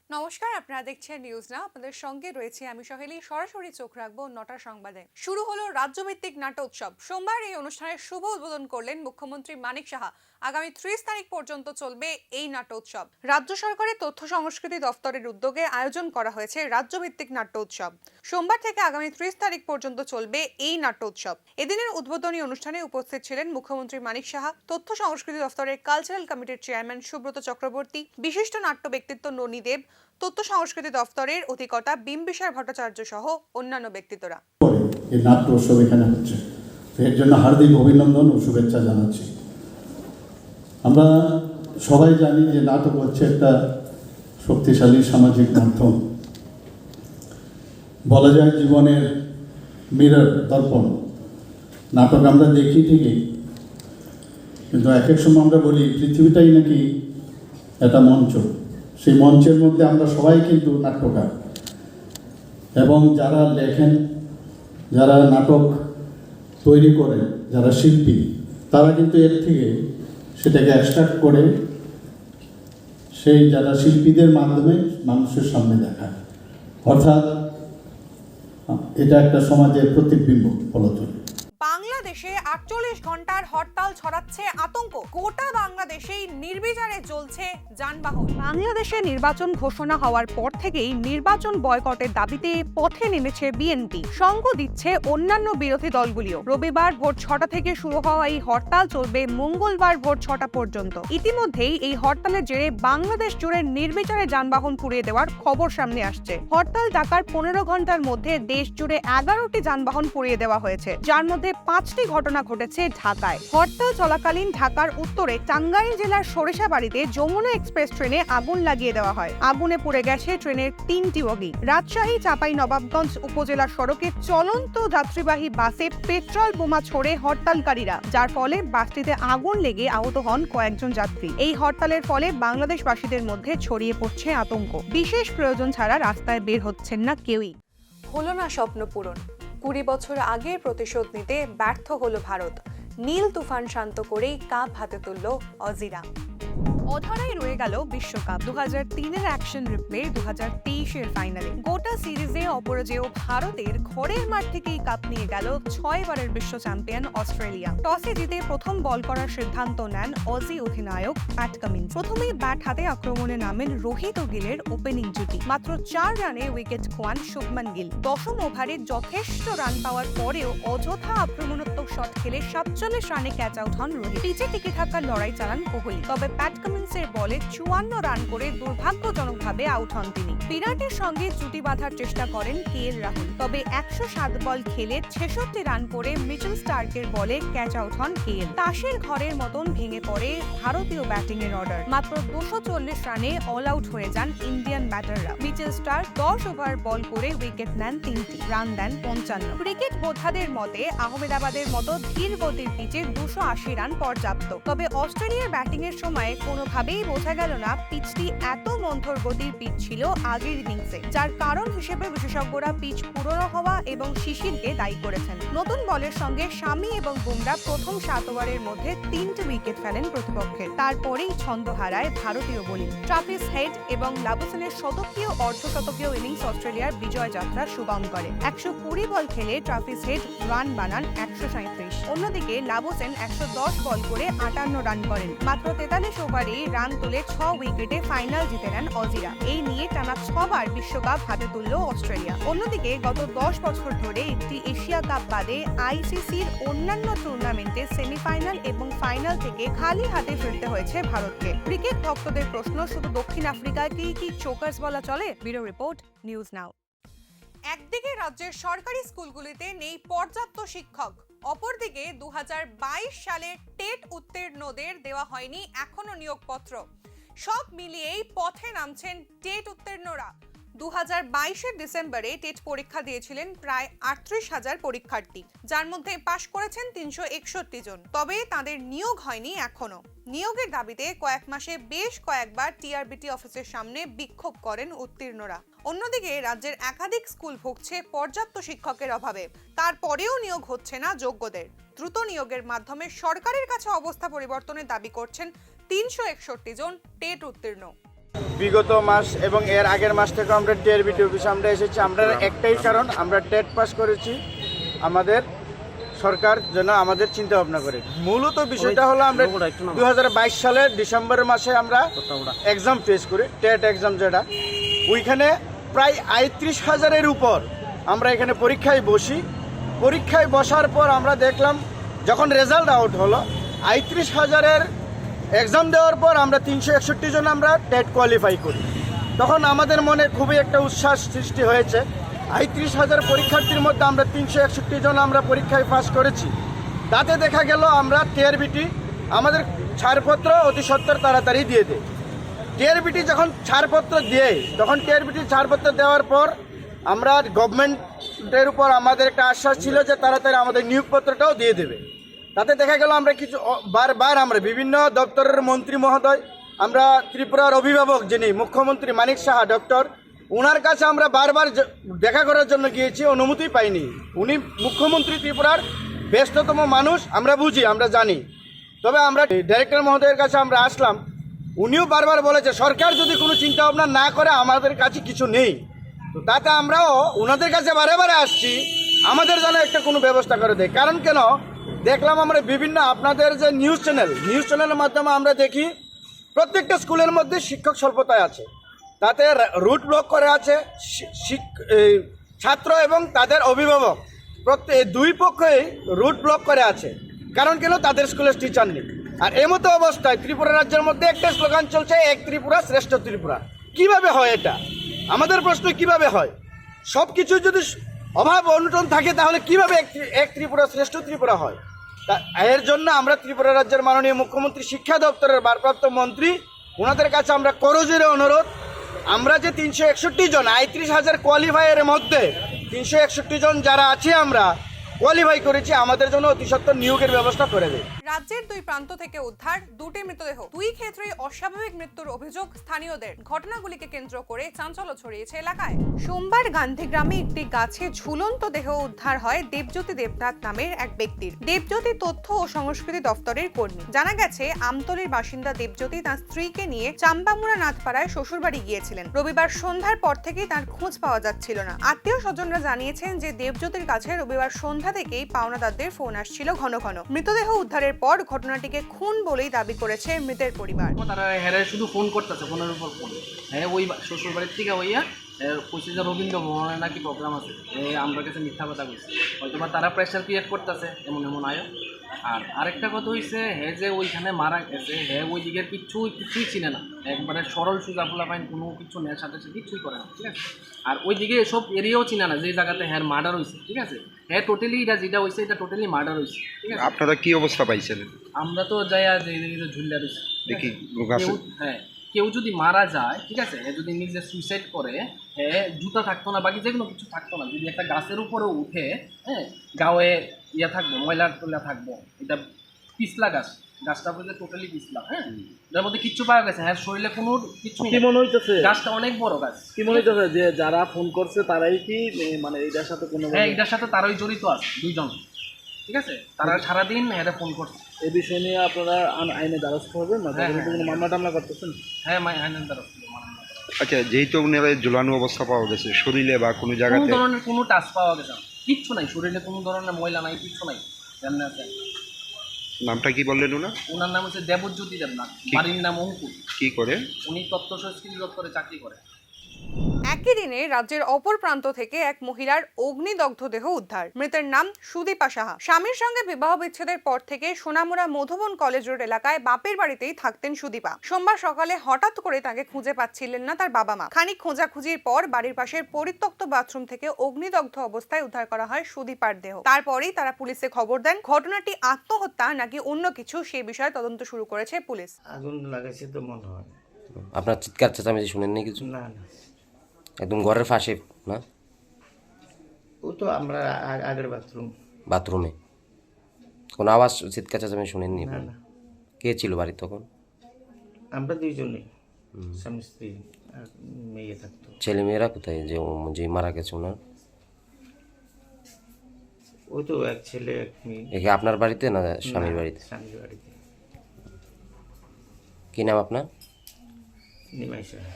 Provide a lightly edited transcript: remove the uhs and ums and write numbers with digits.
নমস্কার, আপনারা দেখছেন নিউজ নাও। আপনাদের সঙ্গে রয়েছে আমি সহেলি। সরাসরি চোখ রাখবো 9টা সংবাদে। শুরু হলো রাজ্যভিত্তিক নাট্যোৎসব। সোমবার এই অনুষ্ঠানের শুভ উদ্বোধন করলেন মুখ্যমন্ত্রী মানিক সাহা। আগামী 30 তারিখ পর্যন্ত চলবে এই নাট্যোৎসব। রাজ্য সরকারের তথ্য সংস্কৃতি দফতরের উদ্যোগে আয়োজন করা হয়েছে রাজ্যভিত্তিক নাট্যোৎসব। সোমবার থেকে আগামী 30 তারিখ পর্যন্ত চলবে এই নাট্যোৎসব। এদিনের উদ্বোধনী অনুষ্ঠানে উপস্থিত ছিলেন মুখ্যমন্ত্রী মানিক সাহা, তথ্য সংস্কৃতি দফতরের কালচারাল কমিটির চেয়ারম্যান সুব্রত চক্রবর্তী, বিশিষ্ট নাট্য ব্যক্তিত্ব ননী দেব, তথ্য সংস্কৃতি দফতরের অধিকর্তা বিম্বিসার ভট্টাচার্য সহ অন্যান্য ব্যক্তিত্বরা। এই নাট্য উৎসব এখানে হচ্ছে, এর জন্য হার্দিক অভিনন্দন ও শুভেচ্ছা জানাচ্ছি। আমরা সবাই জানি যে নাটক হচ্ছে একটা শক্তিশালী সামাজিক মাধ্যম, বলা যায় জীবনের মিরর, দর্পণ। নাটক আমরা দেখি ঠিকই, কিন্তু এক এক সময় আমরা বলি পৃথিবীটাই নাকি একটা মঞ্চ। সেই মঞ্চের মধ্যে আমরা সবাই কিন্তু নাট্যকার, এবং যারা লেখেন, যারা নাটক তৈরি করেন, যারা শিল্পী, তারা কিন্তু এর থেকে সেটাকে এক্সট্রাক্ট করে সেই যারা শিল্পীদের মাধ্যমে মানুষের সামনে দেখায়। অর্থাৎ এটা একটা সমাজের প্রতিবিম্ব বলা চলে। বাংলাদেশে 48 ঘন্টার হরতাল ছড়াচ্ছে আতঙ্ক। গোটা বাংলাদেশেই নির্বিচারে চলছে যানবাহন। বাংলাদেশে নির্বাচন ঘোষণা হওয়ার পর থেকেই নির্বাচন বয়কটের দাবিতে পথে নেমেছে বিএনপি। সঙ্গ দিচ্ছে অন্যান্য বিরোধী দলগুলিও। রবিবার ভোর 6টা থেকে শুরু হওয়া এই হরতাল চলবে মঙ্গলবার ভোর 6টা পর্যন্ত। ইতিমধ্যেই এই হরতালের জেরে বাংলাদেশ জুড়ে নির্বিচারে যানবাহন পুড়িয়ে দেওয়ার খবর সামনে আসছে। হরতাল ডাকার 15 ঘন্টার মধ্যে দেশ জুড়ে 11টি যানবাহন পুড়িয়ে দেওয়া হয়েছে, যার মধ্যে 5টি ঘটনা ঘটেছে ঢাকায়। হরতাল চলাকালীন ঢাকার উত্তরে টাঙ্গাইল জেলার সরিষাবাড়িতে যমুনা এক্সপ্রেস ট্রেনে আগুন লাগিয়ে দেওয়া হয়। আগুনে পুড়ে গেছে ট্রেনের 3টি বগি। রাজশাহী চাঁপাইনবাবগঞ্জ উপজেলা সড়কে চলন্ত যাত্রীবাহী বাসে পেট্রোল বোমা ছোড়ে হরতালকারীরা, যার ফলে বাসটিতে আগুন লেগে আহত হন কয়েকজন যাত্রী। এই হরতালের ফলে বাংলাদেশবাসীদের মধ্যে ছড়িয়ে পড়ছে আতঙ্ক। বিশেষ প্রয়োজন ছাড়া রাস্তায় বের হচ্ছেন না কেউই। হলো না স্বপ্ন পূরণ। 20 বছর আগে প্রতিশোধ নিতে ব্যর্থ হলো ভারত। নীল তুফান শান্ত করেই কাপ হাতে তুলল অজিরা। অধরাই রয়ে গেল বিশ্বকাপ। 2003-এর অ্যাকশন রিপ্লে 2023-এর ফাইনালে গোটা সিরিজে অপরাজেয় ভারতের ঘরের মাঠ থেকেই কাপ নিয়ে গেল 6 বারের বিশ্ব চ্যাম্পিয়ন অস্ট্রেলিয়া। টসে জিতে প্রথম বল করার সিদ্ধান্ত নেন অজি অধিনায়ক প্যাট কামিন্স। প্রথমেই ব্যাট হাতে আক্রমণে নামেন রোহিত ও গিলের ওপেনিং জুটি। মাত্র 4 রানে উইকেট খোয়ান শুভমান গিল। 10ম ওভারে যথেষ্ট রান পাওয়ার পরেও অযথা আক্রমণাত্মক শট খেলে 47 রানে ক্যাচ আউট হন রোহিত। পিচে টিকে থাকার লড়াই চালান কোহলি, তবে প্যাট কামিন্সের বলে 54 রান করে দুর্ভাগ্যজনকভাবে আউট হন তিনি। বিরাটের সঙ্গে জুটি বাঁধার চেষ্টা করেন রাহুল, তবে 107 বল খেলে 66 রান করে মিচেল স্টার্কের বলে ক্যাচ আউট হন তাসের ঘরের মতন ভেঙে পড়ে ভারতীয় ব্যাটিং এর অর্ডার। মাত্র 240 রানে অল আউট হয়ে যান ইন্ডিয়ান ব্যাটাররা। মিচেল স্টার্ক 10 ওভার বল করে উইকেট নেন 3টি, রান দেন 55। ক্রিকেট বোদ্ধাদের মতে আহমেদাবাদের মতো ধীর গতির পিচে 280 রান পর্যাপ্ত, তবে অস্ট্রেলিয়ার ব্যাটিং এর সময় কোনোভাবেই বোঝা গেল না পিচটি এত মন্থর গতির পিচ ছিল আগের ইনিংসে, যার কারণ হিসেবে বিশেষজ্ঞরা পিচ পুরনো হওয়া এবং শিশিরকে দায়ী করেছেন। নতুন বলের সঙ্গে শামি এবং বুমরা প্রথম 7 ওভারের মধ্যে 3টি উইকেট ফেলেন প্রতিপক্ষের। তারপরেই ছন্দ হারায় ভারতীয় বোলিং। ট্রাভিস হেড এবং লাবুসেনের শতকীয় অর্ধশতকীয় ইনিংস অস্ট্রেলিয়ার বিজয় যাত্রা সুগম করে। 120 বল খেলে ট্রাভিস হেড রান বানান 137। অন্যদিকে লাবুসেন 110 বল করে 58 রান করেন। মাত্র 43 ওভারে রান তুলে 6 উইকেটে ফাইনাল জিতে নেন অজিরা। এই নিয়ে টানা 6 বার বিশ্বকাপ হাতে তুলল অস্ট্রেলিয়া। অন্যদিকে গত 10 বছর ধরে একটি এশিয়া কাপ বাদে আইসিসির অন্যান্য টুর্নামেন্টে সেমিফাইনাল এবং ফাইনাল থেকে খালি হাতে ফিরতে হয়েছে ভারতকে। ক্রিকেট ভক্তদের প্রশ্ন, শুধু দক্ষিণ আফ্রিকাকেই কি চোকার্স বলা চলে? Bureau report, news now. একদিকে রাজ্যের সরকারি স্কুলগুলিতে নেই পর্যাপ্ত শিক্ষক, অপরদিকে 2022 সালে টেট উত্তীর্ণদের দেওয়া হয়নি এখনো নিয়োগপত্র। সব মিলিয়েই পথে নামছেন টেট উত্তীর্ণরা। 2022-এর ডিসেম্বরে টেট পরীক্ষা দিয়েছিলেন প্রায় 38,000 পরীক্ষার্থী, যার মধ্যে পাশ করেছেন 361 জন। তবে তাদের নিয়োগ হয়নি এখনো। নিয়োগের দাবিতে কয়েক মাসে বেশ কয়েকবার টিআরবিটি অফিসের সামনে বিক্ষোভ করেন উত্তীর্ণরা। অন্যদিকে রাজ্যের একাধিক স্কুল ভুগছে পর্যাপ্ত শিক্ষকের অভাবে, তারপরেও নিয়োগ হচ্ছে না যোগ্যদের। দ্রুত নিয়োগের মাধ্যমে সরকারের কাছে অবস্থা পরিবর্তনের দাবি করছেন 361 জন টেট উত্তীর্ণ। বিগত মাস এবং এর আগের মাস থেকে আমরা টিআরবিটি অফিসে আমরা এসেছি। আমরা একটাই কারণ, আমরা টেট পাস করেছি, আমাদের সরকার যেন আমাদের চিন্তা ভাবনা করে। মূলত বিষয়টা হলো আমরা 2022 সালের ডিসেম্বর মাসে আমরা এক্সাম ফেস করি, টেট এক্সাম যেটা, ওইখানে প্রায় ৩৫,০০০-এর উপর আমরা এখানে পরীক্ষায় বসি। পরীক্ষায় বসার পর আমরা দেখলাম যখন রেজাল্ট আউট হলো ৩৫,০০০-এর এক্সাম দেওয়ার পর আমরা ৩৬১ জন আমরা টেট কোয়ালিফাই করি। তখন আমাদের মনে খুবই একটা উচ্ছ্বাস সৃষ্টি হয়েছে। ৩৫,০০০ পরীক্ষার্থীর মধ্যে আমরা ৩৬১ জন আমরা পরীক্ষায় পাস করেছি। তাতে দেখা গেল আমরা টিআরবিটি আমাদের ছাড়পত্র অতি সত্বর তাড়াতাড়ি দিয়ে দেয়। টিআরবিটি যখন ছাড়পত্র দেয় তখন টিআরবিটি ছাড়পত্র দেওয়ার পর আমরা গভর্নমেন্টের উপর আমাদের একটা আশ্বাস ছিল যে তাড়াতাড়ি আমাদের নিয়োগপত্রটাও দিয়ে দেবে। তাতে দেখা গেল আমরা কিছু বারবার আমরা বিভিন্ন দপ্তরের মন্ত্রী মহোদয়, আমরা ত্রিপুরার অভিভাবক যিনি মুখ্যমন্ত্রী মানিক সাহা ডক্টর, ওনার কাছে আমরা বারবার দেখা করার জন্য গিয়েছি, অনুমতি পাইনি। উনি মুখ্যমন্ত্রী ত্রিপুরার ব্যস্ততম মানুষ, আমরা বুঝি, আমরা জানি। তবে আমরা ডাইরেক্টর মহোদয়ের কাছে আমরা আসলাম, উনিও বারবার বলেছে সরকার যদি কোনো চিন্তা ভাবনা না করে আমাদের কাছে কিছু নেই। তো তাতে আমরাও ওনাদের কাছে বারে বারে আসছি, আমাদের যেন একটা কোনো ব্যবস্থা করে দেয়। কারণ কেন দেখলাম আমরা বিভিন্ন আপনাদের যে নিউজ চ্যানেলের মাধ্যমে আমরা দেখি প্রত্যেকটা স্কুলের মধ্যে শিক্ষক স্বল্পতায় আছে, তাতে রুট ব্লক করে আছে ছাত্র এবং তাদের অভিভাবক, দুই পক্ষই রুট ব্লক করে আছে। কারণ কেন তাদের স্কুলের টিচার নেই। আর এমতো অবস্থায় ত্রিপুরা রাজ্যের মধ্যে একটা স্লোগান চলছে, এক ত্রিপুরা শ্রেষ্ঠ ত্রিপুরা। কিভাবে হয় এটা? আমাদের প্রশ্ন কিভাবে হয়? সব কিছু যদি অভাব অনটন থাকে তাহলে কিভাবে এক ত্রিপুরা শ্রেষ্ঠ ত্রিপুরা হয়? এর জন্য আমরা ত্রিপুরা রাজ্যের মাননীয় মুখ্যমন্ত্রী, শিক্ষা দপ্তরের ভারপ্রাপ্ত মন্ত্রী, ওনাদের কাছে আমরা করজোরে অনুরোধ, আমরা যে ৩৬১ জন ৩৫,০০০ কোয়ালিফায়ারের মধ্যে ৩৬১ জন যারা আছে আমরা কোয়ালিফাই করেছি, আমাদের জন্য অতি সত্বর নিয়োগের ব্যবস্থা করে দেয়। রাজ্যের দুই প্রান্ত থেকে উদ্ধার দুটি মৃতদেহ, দুই ক্ষেত্রেই অস্বাভাবিক মৃত্যুর অভিযোগ স্থানীয়দের। ঘটনাগুলিকে কেন্দ্র করে চাঞ্চল্য ছড়িয়েছে এলাকায়। সোমবার গান্ধীগ্রামে একটি গাছে ঝুলন্ত দেহ উদ্ধার হয় দেবজ্যোতি দেবনাথ নামের এক ব্যক্তির। দেবজ্যোতি তথ্য ও সংস্কৃতি দপ্তরের কর্মী। জানা গেছে আমতলীর বাসিন্দা দেবজ্যোতি তাঁর স্ত্রীকে নিয়ে চাম্বামুড়া নাথপাড়ায় শ্বশুরবাড়ি গিয়েছিলেন। রবিবার সন্ধ্যার পর থেকেই তার খোঁজ পাওয়া যাচ্ছিল না। আত্মীয় স্বজনরা জানিয়েছেন যে দেবজ্যোতির কাছে রবিবার সন্ধ্যা থেকেই পাওনাদারদের ফোন আসছিল ঘন ঘন। মৃতদেহ উদ্ধারের পর ঘটনাটিকে খুন বলেই দাবি করেছে মৃতের পরিবার। তারা হেরে শুধু ফোন করতেছে, ফোনের উপর ফোন। হ্যাঁ, ওই শ্বশুর বাড়ির থেকে হইয়া কইছে যে রবীন্দ্র ভবনে নাকি প্রোগ্রাম আছে, আমার কাছে মিথ্যা কথা বলছে। হয়তো বা তারা প্রেশার ক্রিয়েট করতেছে এমন এমন আয়। আর আরেকটা কথা হইছে, হ্যাঁ যে ওইখানে মারা গেছে, হ্যাঁ ওই দিকের কিছুই চিনে না, একবারে সরল সুজা ফোলা পাইন, কোনো কিছু নেয় সাথে সাথে কিছুই করে না, ঠিক আছে। আর ওই দিকে এসব এরিয়াও চিনে না যে জায়গাতে হ্যাঁ মার্ডার হয়েছে, ঠিক আছে। হ্যাঁ টোটালি এটা যেটা হয়েছে এটা টোটালি মার্ডার হয়েছে, ঠিক আছে। আপনারা কি অবস্থা পাইছেন? আমরা তো যাই যে ঝুলিয়া রয়েছে দেখি। হ্যাঁ, কেউ যদি মারা যায়, ঠিক আছে, যদি নিজে সুইসাইড করে, হ্যাঁ জুতা থাকতো না, বাকি যেগুলো কিছু থাকতো না, যদি একটা গাছের উপরেও উঠে, হ্যাঁ গায়ে ইয়ে থাকবো, ময়লা টয়লা থাকবো, এটা পিছলা গাছটা বলতে টোটালি পিছলা। হ্যাঁ, এর মধ্যে কিচ্ছু পাওয়া গেছে। হ্যাঁ, শরীরে কোনো কিছু কি মনে হইতেছে? গাছটা অনেক বড় গাছ। কি মনে হইতেছে যে যারা ফোন করছে তারাই কি মানে এটার সাথে কোনো? হ্যাঁ, এটার সাথে তারাই জড়িত আছে, দুইজন, ঠিক আছে। তারা সারাদিন হ্যাঁ ফোন করছে। এই বিষয় নিয়ে আপনারা আইনে দ্বারস্থ হবেন না? কোনো মামলা টামলা করতেছেন? হ্যাঁ, আইনের দ্বারস্থ। আচ্ছা, যেহেতু ওনারা ঝুলানো অবস্থা পাওয়া গেছে, শরীরে বা কোনো জায়গাতে কোনো ধরনের কোনো টাচ পাওয়া গেছে না, কিচ্ছু নাই, শরীরে কোনো ধরনের ময়লা নাই, কিচ্ছু নাই। জানেন আছে। নামটা কি বললেন ওনার? ওনার নাম হচ্ছে দেবজ্যোতি দেবনাথ, বাড়ির নাম অঙ্কুর। কি করে? উনি তথ্য সংস্কৃতি দপ্তরে চাকরি করে। একই দিনে রাজ্যের অপর প্রান্ত থেকে এক মহিলার অগ্নিদগ্ধ দেহ উদ্ধার। মৃতের নাম সুদীপা সাহা। স্বামীর সঙ্গে বিবাহ বিচ্ছেদের পর থেকে সোনামুড়া মধুবন কলেজ রোড এলাকায় বাপের বাড়িতেই থাকতেন সুদীপা। সোমবার সকালে হঠাৎ করে তাকে খুঁজে পাচ্ছিলেন না তার বাবা মা। খানিক খোঁজাখুঁজির পর বাড়ির পাশের পরিত্যক্ত বাথরুম থেকে অগ্নিদগ্ধ অবস্থায় উদ্ধার করা হয় সুদীপার দেহ। তারপরেই তারা পুলিশে খবর দেন। ঘটনাটি আত্মহত্যা নাকি অন্য কিছু সে বিষয়ে তদন্ত শুরু করেছে পুলিশ। আগুন লাগাইছে তো মনে হয়। আপনার চিৎকার চেঁচামেচি শুনেননি কিছু? না না, একদম ঘরের পাশে না? ও তো আমরা আগের বাথরুমে কোনো আওয়াজ চিৎকার চেঁচামেচি শুনেননি? না না, কে ছিল বাড়ি তখন? আমরা দুইজনেই, স্বামী স্ত্রী আর মেয়ে থাকতো। ছেলে মেয়েরা কোথায় যে মারা গেছে ওনার? ও তো এক ছেলে এক মেয়ে। একে আপনার বাড়িতে না স্বামীর বাড়িতে? স্বামীর বাড়িতে। কি নাম আপনার? নিমাই সাহা।